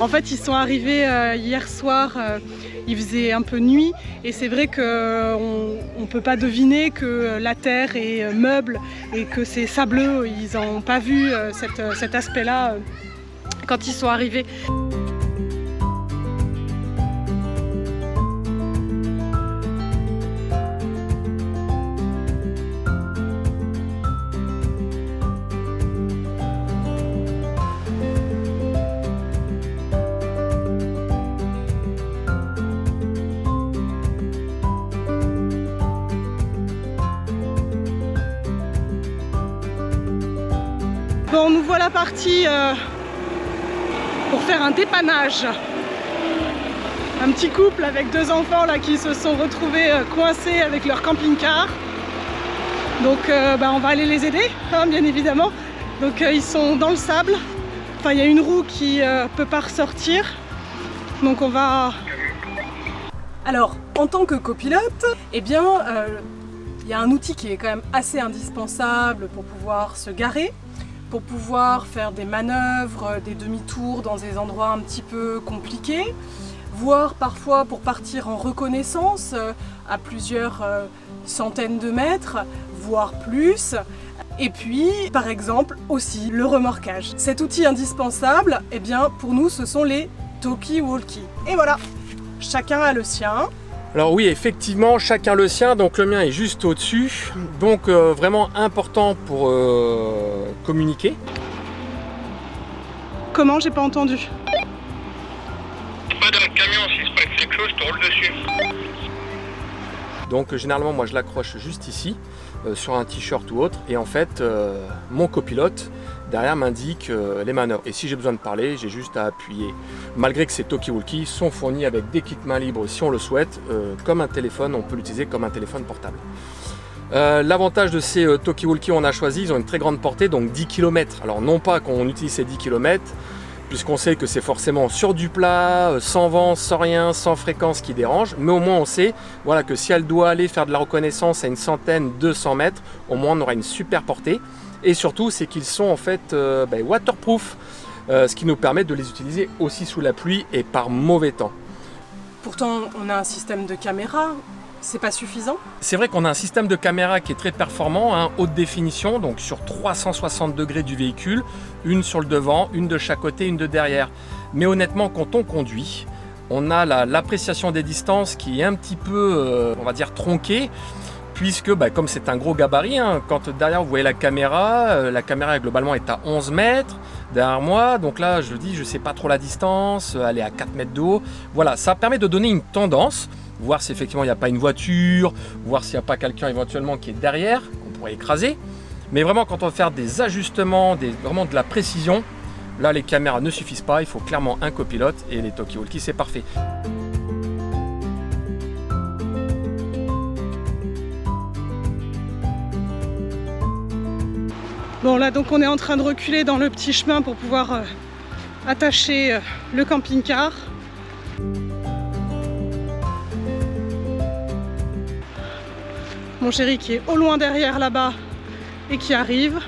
En fait, ils sont arrivés hier soir, il faisait un peu nuit et c'est vrai qu'on ne peut pas deviner que la terre est meuble et que c'est sableux. Ils n'ont pas vu cet aspect-là quand ils sont arrivés. Bon, nous voilà partis pour faire un dépannage. Un petit couple avec 2 enfants là qui se sont retrouvés coincés avec leur camping-car. Donc on va aller les aider, hein, bien évidemment. Donc ils sont dans le sable. Enfin, il y a une roue qui peut pas ressortir. Donc on va... Alors, en tant que copilote, eh bien, il y a un outil qui est quand même assez indispensable pour pouvoir se garer, pour pouvoir faire des manœuvres, des demi-tours dans des endroits un petit peu compliqués, voire parfois pour partir en reconnaissance à plusieurs centaines de mètres, voire plus. Et puis, par exemple, aussi le remorquage. Cet outil indispensable, eh bien, pour nous, ce sont les talkie-walkie. Et voilà, chacun a le sien. Alors oui, effectivement, chacun le sien, donc le mien est juste au-dessus, donc vraiment important pour communiquer. Comment? J'ai pas entendu. Pas dans le camion, s'il se passe quelque chose, je te roule dessus. Donc généralement, moi je l'accroche juste ici, sur un t-shirt ou autre, et en fait, mon copilote derrière m'indique les manœuvres. Et si j'ai besoin de parler, j'ai juste à appuyer. Malgré que ces talkie-walkie sont fournis avec des kits main libres si on le souhaite, comme un téléphone, on peut l'utiliser comme un téléphone portable. L'avantage de ces talkie-walkie on a choisi, ils ont une très grande portée, donc 10 km. Alors non pas qu'on utilise ces 10 km, puisqu'on sait que c'est forcément sur du plat, sans vent, sans rien, sans fréquence qui dérange, mais au moins on sait voilà, que si elle doit aller faire de la reconnaissance à une centaine, 200 mètres, au moins on aura une super portée. Et surtout, c'est qu'ils sont en fait waterproof, ce qui nous permet de les utiliser aussi sous la pluie et par mauvais temps. Pourtant, on a un système de caméra, c'est pas suffisant? C'est vrai qu'on a un système de caméra qui est très performant, hein, haute définition, donc sur 360 degrés du véhicule, une sur le devant, une de chaque côté, une de derrière. Mais honnêtement, quand on conduit, on a l'appréciation des distances qui est un petit peu, on va dire, tronquée, puisque comme c'est un gros gabarit, hein, quand derrière vous voyez la caméra globalement est à 11 mètres derrière moi, donc là je dis je sais pas trop la distance, elle est à 4 mètres de haut, voilà, ça permet de donner une tendance, voir si effectivement il n'y a pas une voiture, voir s'il n'y a pas quelqu'un éventuellement qui est derrière, qu'on pourrait écraser, mais vraiment quand on veut faire des ajustements, vraiment de la précision, là les caméras ne suffisent pas, il faut clairement un copilote et les talkie-walkie c'est parfait. Bon là donc on est en train de reculer dans le petit chemin pour pouvoir attacher le camping-car. Mon chéri qui est au loin derrière là-bas et qui arrive.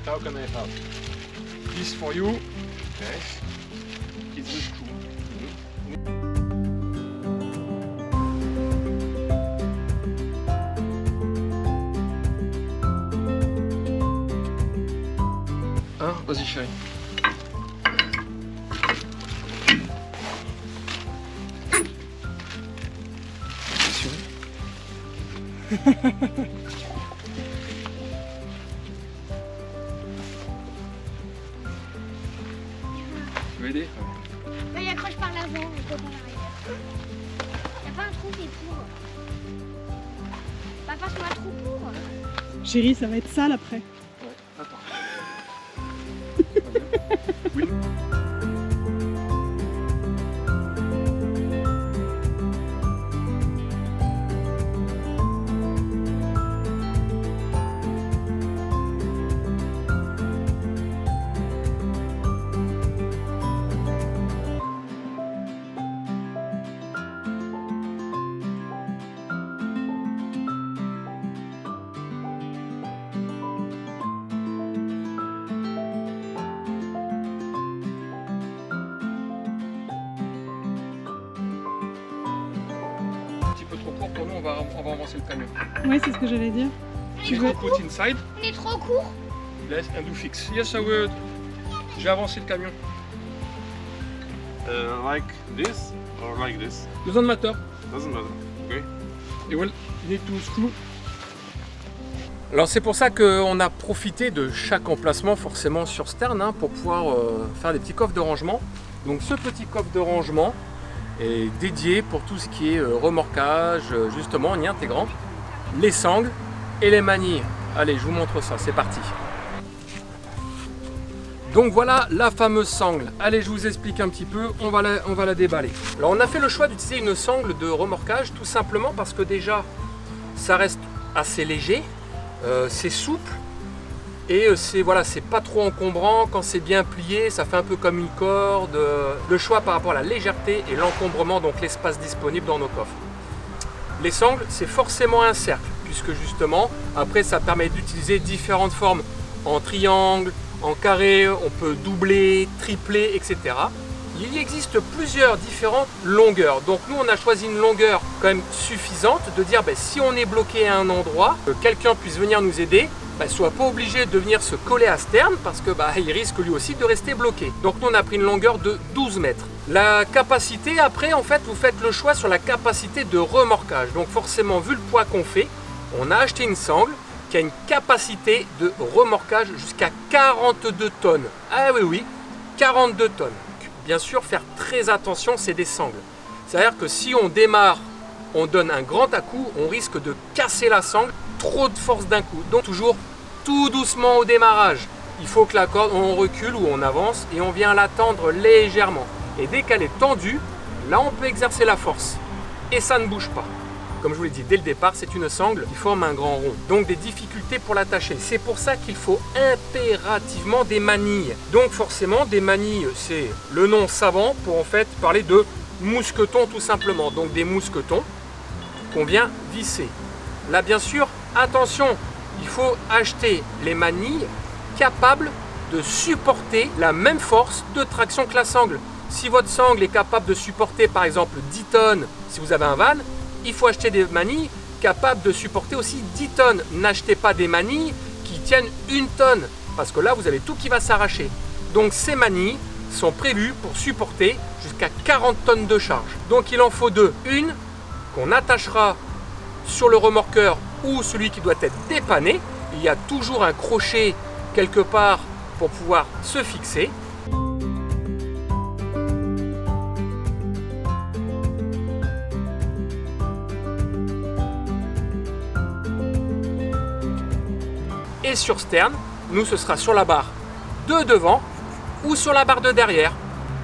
How can I help? This for you. Yes. It's the screw. Hein, vas-y chérie. Tu veux aider? Papa il accroche par l'avant et toi par l'arrière. Y'a pas un trou qui est pour. Papa, passe-moi un trou pour. Chérie, ça va être sale après. Ouais, attends. Oui. Pour nous, on va avancer le camion. Ouais, c'est ce que j'allais dire. Tu veux put inside? On est trop court. Let's and do fix. Yes, I would. J'ai avancé le camion. Like this or like this? Doesn't matter. Doesn't matter. Okay. You will need to screw. Alors c'est pour ça qu'on a profité de chaque emplacement forcément sur Stern hein, pour pouvoir faire des petits coffres de rangement. Donc ce petit coffre de rangement est dédié pour tout ce qui est remorquage, justement en y intégrant les sangles et les manilles. Allez, je vous montre ça, c'est parti. Donc voilà la fameuse sangle. Allez, je vous explique un petit peu, on va la déballer. Alors on a fait le choix d'utiliser une sangle de remorquage tout simplement parce que déjà ça reste assez léger, c'est souple et c'est pas trop encombrant. Quand c'est bien plié, ça fait un peu comme une corde. Le choix par rapport à la légèreté et l'encombrement, donc l'espace disponible dans nos coffres. Les sangles, c'est forcément un cercle, puisque justement, après ça permet d'utiliser différentes formes en triangle, en carré, on peut doubler, tripler, etc. Il existe plusieurs différentes longueurs. Donc nous, on a choisi une longueur quand même suffisante de dire si on est bloqué à un endroit, que quelqu'un puisse venir nous aider, soit pas obligé de venir se coller à Stern parce que il risque lui aussi de rester bloqué. Donc nous on a pris une longueur de 12 mètres. La capacité, après en fait vous faites le choix sur la capacité de remorquage. Donc forcément vu le poids qu'on fait, on a acheté une sangle qui a une capacité de remorquage jusqu'à 42 tonnes. Ah oui, 42 tonnes. Bien sûr faire très attention, c'est des sangles. C'est-à-dire que si on démarre, on donne un grand à-coup, on risque de casser la sangle, trop de force d'un coup. Donc toujours tout doucement au démarrage. Il faut que la corde, on recule ou on avance et on vient la tendre légèrement. Et dès qu'elle est tendue, là on peut exercer la force. Et ça ne bouge pas. Comme je vous l'ai dit dès le départ, c'est une sangle qui forme un grand rond. Donc des difficultés pour l'attacher. C'est pour ça qu'il faut impérativement des manilles. Donc forcément des manilles, c'est le nom savant pour en fait parler de mousquetons tout simplement. Donc des mousquetons qu'on vient visser. Là bien sûr, attention, il faut acheter les manilles capables de supporter la même force de traction que la sangle. Si votre sangle est capable de supporter par exemple 10 tonnes, si vous avez un van, il faut acheter des manilles capables de supporter aussi 10 tonnes. N'achetez pas des manilles qui tiennent 1 tonne, parce que là vous avez tout qui va s'arracher. Donc ces manilles sont prévues pour supporter jusqu'à 40 tonnes de charge. Donc il en faut deux. Une qu'on attachera sur le remorqueur ou celui qui doit être dépanné. Il y a toujours un crochet quelque part pour pouvoir se fixer. Et sur Stern, nous ce sera sur la barre de devant ou sur la barre de derrière.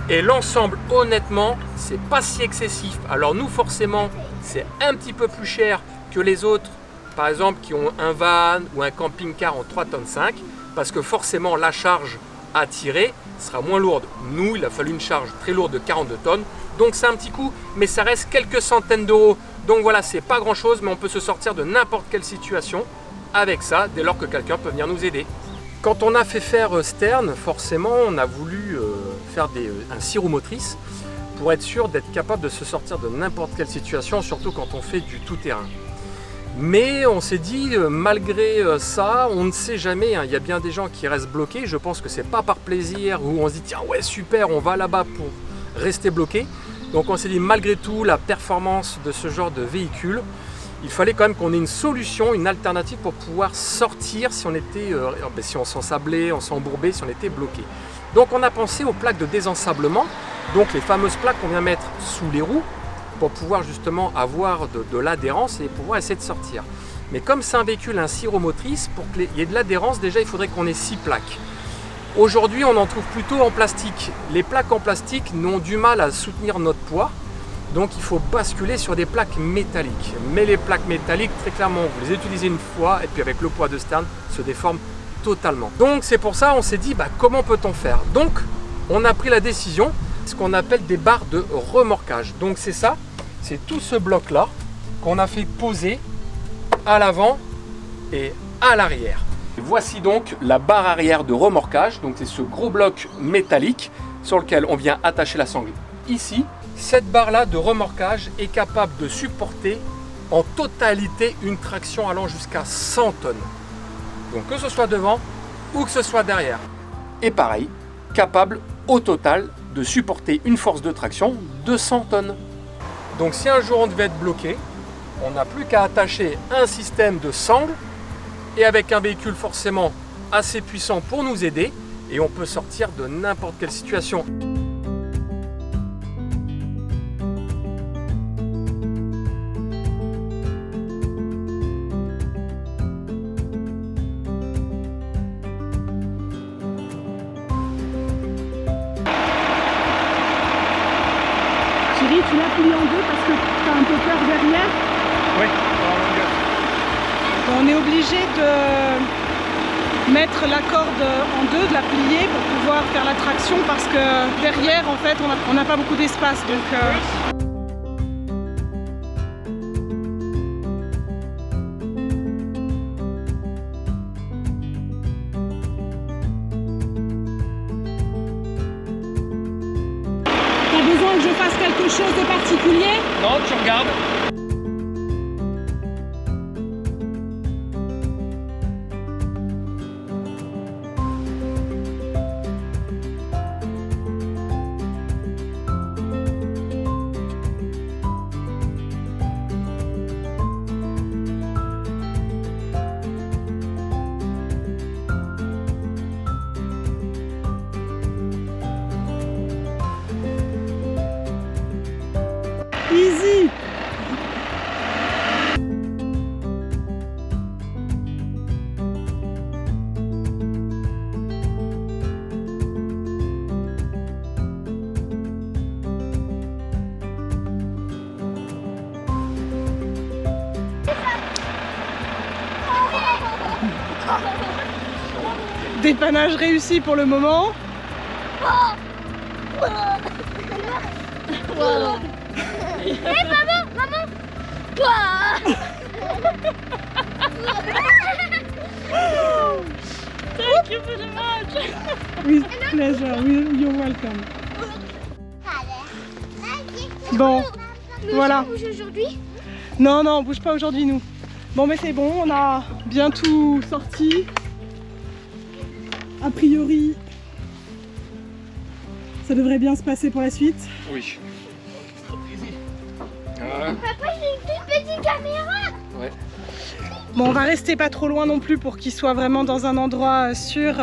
Et l'ensemble, honnêtement, c'est pas si excessif. Alors nous, forcément, c'est un petit peu plus cher que les autres, par exemple, qui ont un van ou un camping-car en 3,5 tonnes, parce que forcément, la charge à tirer sera moins lourde. Nous, il a fallu une charge très lourde de 42 tonnes, donc c'est un petit coup, mais ça reste quelques centaines d'euros. Donc voilà, c'est pas grand-chose, mais on peut se sortir de n'importe quelle situation avec ça, dès lors que quelqu'un peut venir nous aider. Quand on a fait faire Stern, forcément, on a voulu faire un 6 roues motrices pour être sûr d'être capable de se sortir de n'importe quelle situation, surtout quand on fait du tout-terrain. Mais on s'est dit, malgré ça, on ne sait jamais, il y a bien des gens qui restent bloqués. Je pense que c'est pas par plaisir où on se dit tiens ouais super, on va là-bas pour rester bloqué. Donc on s'est dit malgré tout la performance de ce genre de véhicule, il fallait quand même qu'on ait une solution, une alternative pour pouvoir sortir si on était, si on s'ensablait, on s'embourbait, si on était bloqué. Donc on a pensé aux plaques de désensablement, donc les fameuses plaques qu'on vient mettre sous les roues pour pouvoir justement avoir de l'adhérence et pouvoir essayer de sortir. Mais comme c'est un véhicule, un syromotrice, pour qu'il y ait de l'adhérence, déjà il faudrait qu'on ait 6 plaques. Aujourd'hui on en trouve plutôt en plastique. Les plaques en plastique n'ont du mal à soutenir notre poids. Donc il faut basculer sur des plaques métalliques. Mais les plaques métalliques, très clairement, vous les utilisez une fois et puis avec le poids de sterne, se déforment totalement. Donc c'est pour ça on s'est dit comment peut-on faire? Donc on a pris la décision, ce qu'on appelle des barres de remorquage. Donc c'est ça, c'est tout ce bloc là qu'on a fait poser à l'avant et à l'arrière. Voici donc la barre arrière de remorquage. Donc c'est ce gros bloc métallique sur lequel on vient attacher la sangle ici. Cette barre-là de remorquage est capable de supporter en totalité une traction allant jusqu'à 100 tonnes. Donc que ce soit devant ou que ce soit derrière. Et pareil, capable au total de supporter une force de traction de 100 tonnes. Donc si un jour on devait être bloqué, on n'a plus qu'à attacher un système de sangle et avec un véhicule forcément assez puissant pour nous aider et on peut sortir de n'importe quelle situation. Chérie, tu l'as plié en deux parce que tu as un peu peur derrière. Oui, On est obligé de mettre la corde en deux, de la plier pour pouvoir faire la traction parce que derrière en fait on n'a pas beaucoup d'espace. Donc, T'as besoin que je fasse quelque chose de particulier? non, tu regardes. Easy. Dépannage réussi pour le moment. Hé maman, maman. Bah. Thank you very much. With pleasure, you're welcome. Bon, voilà. Bouge aujourd'hui? Non, non, on bouge pas aujourd'hui nous. Bon mais c'est bon, on a bien tout sorti. A priori, ça devrait bien se passer pour la suite. Oui. Papa, j'ai une toute petite caméra. Ouais. Bon, on va rester pas trop loin non plus pour qu'il soit vraiment dans un endroit sûr,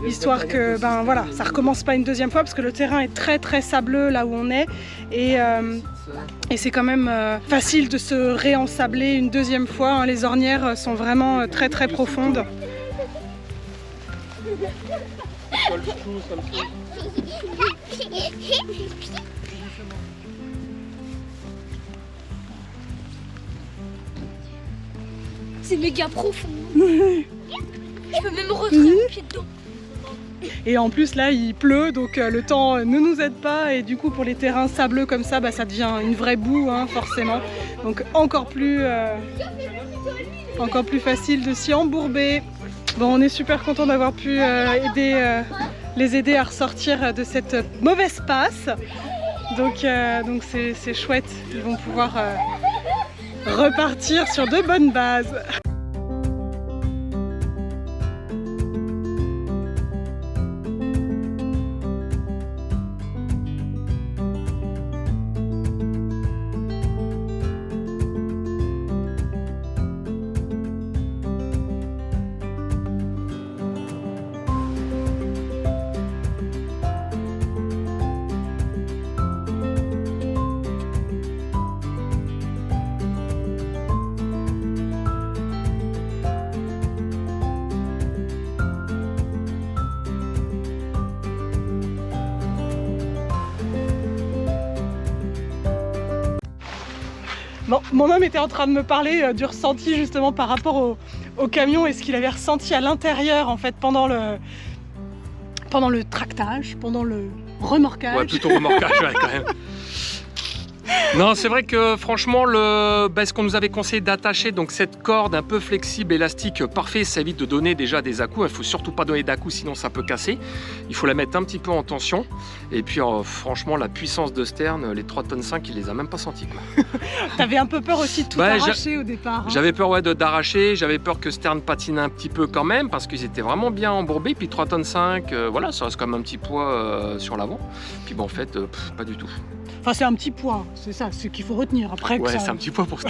histoire que ben voilà, ça recommence pas une deuxième fois parce que le terrain est très très sableux là où on est et c'est quand même facile de se réensabler une deuxième fois, hein. Les ornières sont vraiment très très profondes. C'est méga profond. Je peux même rentrer mon pied dedans. Et en plus là il pleut donc le temps ne nous aide pas et du coup pour les terrains sableux comme ça bah, ça devient une vraie boue hein, forcément. Donc encore plus facile de s'y embourber. Bon, on est super content d'avoir pu les aider à ressortir de cette mauvaise passe. Donc c'est chouette, ils vont pouvoir repartir sur de bonnes bases. Bon, mon homme était en train de me parler du ressenti justement par rapport au camion et ce qu'il avait ressenti à l'intérieur en fait pendant le tractage, pendant le remorquage. Ouais, plutôt remorquage, ouais, quand même. Non, c'est vrai que franchement, ce qu'on nous avait conseillé d'attacher, donc cette corde un peu flexible, élastique, parfait, ça évite de donner déjà des à-coups. Il ne faut surtout pas donner d'à-coups, sinon ça peut casser. Il faut la mettre un petit peu en tension. Et puis franchement, la puissance de Stern, les 3,5 tonnes, il les a même pas sentis, quoi. T'avais un peu peur aussi de tout arracher au départ. Hein. J'avais peur d'arracher, j'avais peur que Stern patine un petit peu quand même, parce qu'ils étaient vraiment bien embourbés. Puis 3,5 tonnes, voilà, ça reste quand même un petit poids sur l'avant. Puis bon, en fait, pas du tout. Enfin, c'est un petit poids, c'est ça, c'est ce qu'il faut retenir. Après, ouais, ça... c'est un petit poids pour ça.